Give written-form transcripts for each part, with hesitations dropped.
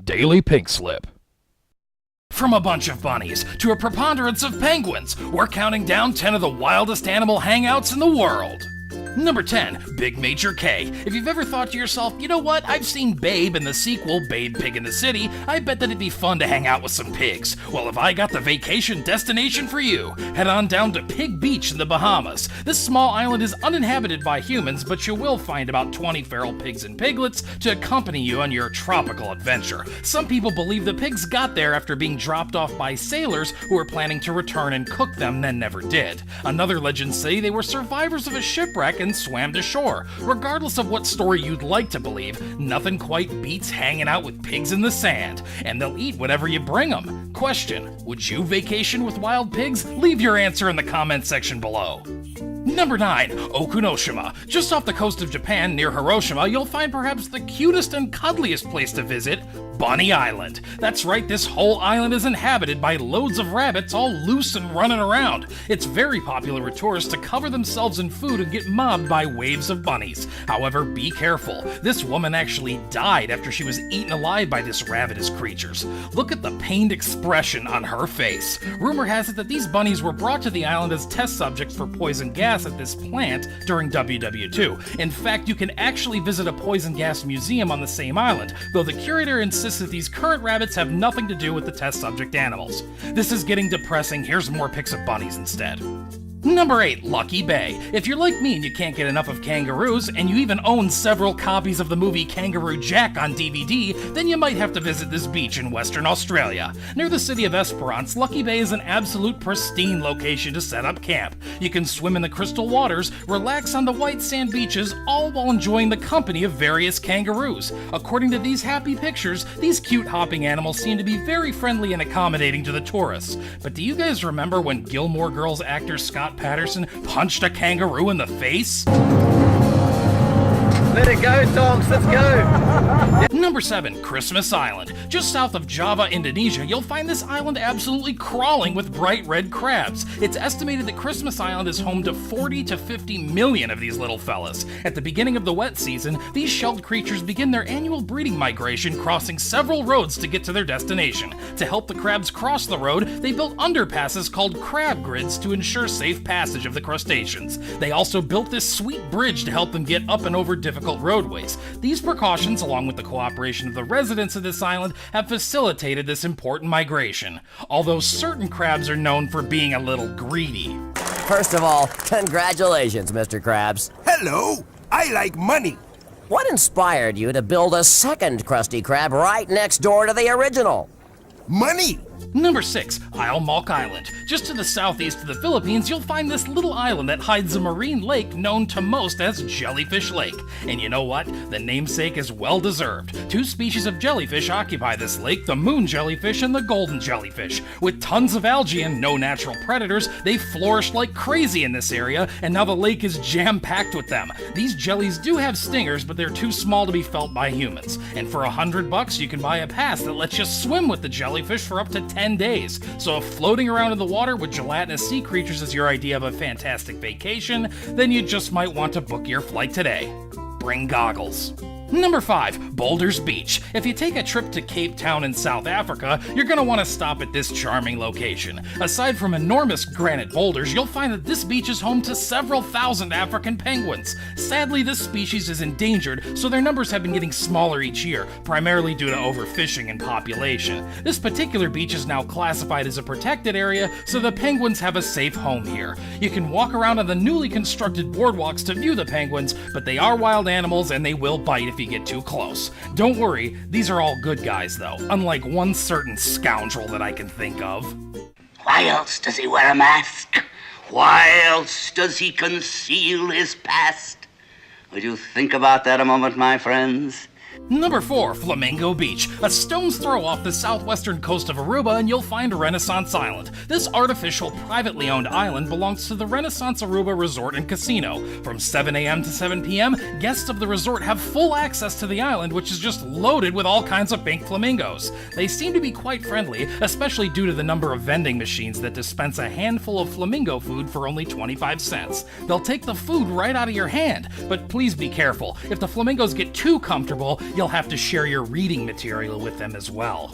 Daily Pink Slip. From a bunch of bunnies to a preponderance of penguins, we're counting down 10 of the wildest animal hangouts in the world. Number 10, Big Major K. If you've ever thought to yourself, you know what, I've seen Babe in the sequel, Babe Pig in the City, I bet that it'd be fun to hang out with some pigs. Well, have I got the vacation destination for you? Head on down to Pig Beach in the Bahamas. This small island is uninhabited by humans, but you will find about 20 feral pigs and piglets to accompany you on your tropical adventure. Some people believe the pigs got there after being dropped off by sailors who were planning to return and cook them, then never did. Another legend say they were survivors of a shipwreck and swam to shore. Regardless of what story you'd like to believe, nothing quite beats hanging out with pigs in the sand, and they'll eat whatever you bring them. Question: would you vacation with wild pigs? Leave your answer in the comment section below. Number 9, Ōkunoshima. Just off the coast of Japan, near Hiroshima, you'll find perhaps the cutest and cuddliest place to visit, Bunny Island. That's right, this whole island is inhabited by loads of rabbits all loose and running around. It's very popular with tourists to cover themselves in food and get mobbed by waves of bunnies. However, be careful. This woman actually died after she was eaten alive by these ravenous creatures. Look at the pained expression on her face. Rumor has it that these bunnies were brought to the island as test subjects for poison gas at this plant during WW2. In fact, you can actually visit a poison gas museum on the same island, though the curator insists that these current rabbits have nothing to do with the test subject animals. This is getting depressing. Here's more pics of bunnies instead. Number 8, Lucky Bay. If you're like me and you can't get enough of kangaroos, and you even own several copies of the movie Kangaroo Jack on DVD, then you might have to visit this beach in Western Australia. Near the city of Esperance, Lucky Bay is an absolute pristine location to set up camp. You can swim in the crystal waters, relax on the white sand beaches, all while enjoying the company of various kangaroos. According to these happy pictures, these cute hopping animals seem to be very friendly and accommodating to the tourists. But do you guys remember when Gilmore Girls actor Scott Patterson punched a kangaroo in the face? Let it go, dogs, let's go! Number 7, Christmas Island. Just south of Java, Indonesia, you'll find this island absolutely crawling with bright red crabs. It's estimated that Christmas Island is home to 40 to 50 million of these little fellas. At the beginning of the wet season, these shelled creatures begin their annual breeding migration, crossing several roads to get to their destination. To help the crabs cross the road, they built underpasses called crab grids to ensure safe passage of the crustaceans. They also built this sweet bridge to help them get up and over difficult roadways. These precautions, along with the cooperation of the residents of this island, have facilitated this important migration, although certain crabs are known for being a little greedy. First of all, congratulations, Mr. Krabs. Hello, I like money. What inspired you to build a second Krusty Krab right next door to the original? Money. Number 6, Malk Island. Just to the southeast of the Philippines, you'll find this little island that hides a marine lake known to most as Jellyfish Lake. And you know what? The namesake is well deserved. 2 species of jellyfish occupy this lake, the moon jellyfish and the golden jellyfish. With tons of algae and no natural predators, they flourish like crazy in this area, and now the lake is jam-packed with them. These jellies do have stingers, but they're too small to be felt by humans. And for $100, you can buy a pass that lets you swim with the jellyfish for up to 10 days. So if floating around in the water with gelatinous sea creatures is your idea of a fantastic vacation, then you just might want to book your flight today. Bring goggles. Number 5, Boulders Beach. If you take a trip to Cape Town in South Africa, you're going to want to stop at this charming location. Aside from enormous granite boulders, you'll find that this beach is home to several thousand African penguins. Sadly, this species is endangered, so their numbers have been getting smaller each year, primarily due to overfishing and population. This particular beach is now classified as a protected area, so the penguins have a safe home here. You can walk around on the newly constructed boardwalks to view the penguins, but they are wild animals and they will bite if you get too close. Don't worry, these are all good guys though, unlike one certain scoundrel that I can think of. Why else does he wear a mask? Why else does he conceal his past? Would you think about that a moment, my friends? Number 4, Flamingo Beach. A stone's throw off the southwestern coast of Aruba and you'll find Renaissance Island. This artificial, privately owned island belongs to the Renaissance Aruba Resort and Casino. From 7 a.m. to 7 p.m., guests of the resort have full access to the island, which is just loaded with all kinds of pink flamingos. They seem to be quite friendly, especially due to the number of vending machines that dispense a handful of flamingo food for only 25 cents. They'll take the food right out of your hand, but please be careful. If the flamingos get too comfortable, you'll have to share your reading material with them as well.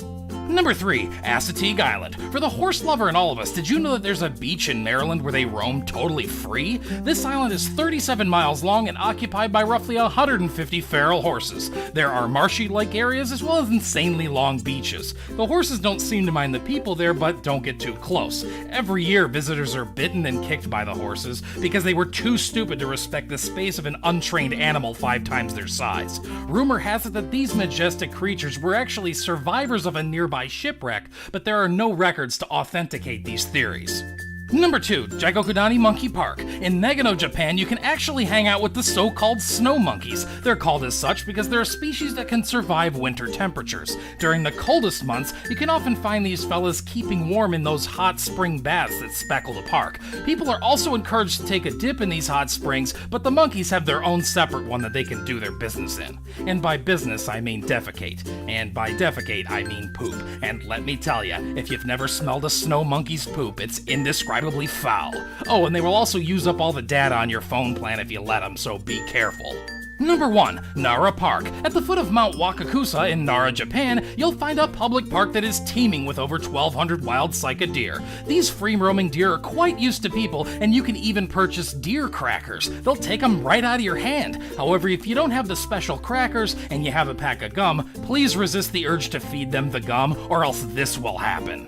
Number 3, Assateague Island. For the horse lover in all of us, did you know that there's a beach in Maryland where they roam totally free? This island is 37 miles long and occupied by roughly 150 feral horses. There are marshy-like areas as well as insanely long beaches. The horses don't seem to mind the people there, but don't get too close. Every year, visitors are bitten and kicked by the horses because they were too stupid to respect the space of an untrained animal 5 times their size. Rumor has it that these majestic creatures were actually survivors of a nearby shipwreck, but there are no records to authenticate these theories. Number 2, Jigokudani Monkey Park. In Nagano, Japan, you can actually hang out with the so-called snow monkeys. They're called as such because they're a species that can survive winter temperatures. During the coldest months, you can often find these fellas keeping warm in those hot spring baths that speckle the park. People are also encouraged to take a dip in these hot springs, but the monkeys have their own separate one that they can do their business in. And by business, I mean defecate. And by defecate, I mean poop. And let me tell ya, if you've never smelled a snow monkey's poop, it's indescribably foul. Oh, and they will also use up all the data on your phone plan if you let them, so be careful. Number 1, Nara Park. At the foot of Mount Wakakusa in Nara, Japan, you'll find a public park that is teeming with over 1,200 wild Sika deer. These free-roaming deer are quite used to people, and you can even purchase deer crackers. They'll take them right out of your hand. However, if you don't have the special crackers and you have a pack of gum, please resist the urge to feed them the gum, or else this will happen.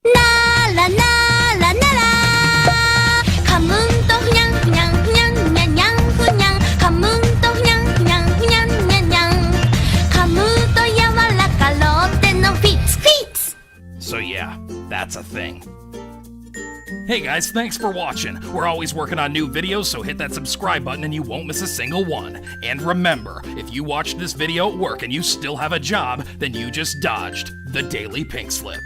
나라 나라 나라 가문도 그냥 그냥 그냥 그냥 그냥 가문도 그냥 그냥 그냥 그냥 가문도 야왈라까 롯데는 피츠 피츠. So yeah, that's a thing. Hey guys, thanks for watching. We're always working on new videos, so hit that subscribe button and you won't miss a single one. And remember, if you watched this video at work and you still have a job, then you just dodged the Daily Pink Slip.